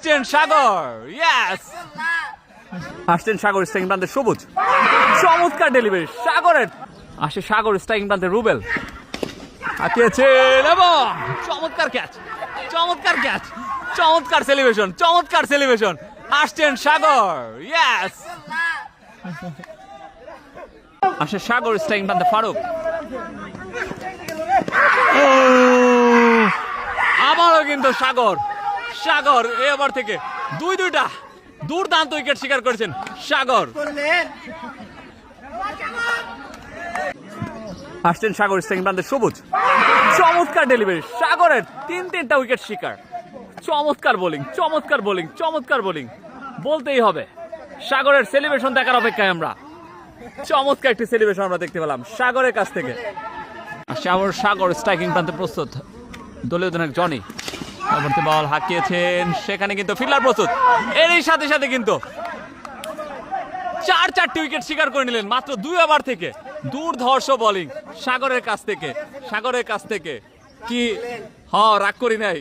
আসছেন সাগর, ইয়েস আসছেন সাগর স্ট্রাইকিং প্রান্তে সবুজ, চমৎকার ডেলিভারি সাগরের। আসে সাগর স্ট্রাইকিং প্রান্তে রুবেল, হাঁকিয়েছেন এবং চমৎকার ক্যাচ, চমৎকার ক্যাচ, চমৎকার সেলিব্রেশন, চমৎকার সেলিব্রেশন। আসছেন সাগর, ইয়েস আসে সাগর স্ট্রাইকিং প্রান্তে ফারুক, আবারও কিন্তু সাগর, সাগর এবার থেকে দুইটা দুর্দান্ত উইকেট শিকার করেছেন সাগর। আসছেন সাগর স্ট্রাইকিং প্রান্তে সবুজ, চমৎকার ডেলিভারি সাগরের, তিনটা উইকেট শিকার। চমৎকার বোলিং, চমৎকার বোলিং, চমৎকার বোলিং বলতেই হবে। সাগরের সেলিব্রেশন দেখার অপেক্ষায় আমরা, চমৎকার একটি সেলিব্রেশন আমরা দেখতে পেলাম সাগরের কাছ থেকে। সাগর স্ট্রাইকিং প্রান্তে প্রস্তুত, দলীয় অধিনায়ক জনি পরবর্তী বল হাঁকিয়েছেন, সেখানে কিন্তু ফিল্ডার প্রস্তুত। এরই সাথে সাথে কিন্তু চারটি উইকেট শিকার করে নিলেন মাত্র 2 ওভার থেকে। দুর্ধর্ষ বোলিং সাগরের কাছ থেকে, সাগরের কাছ থেকে কি রাগ করি নাই।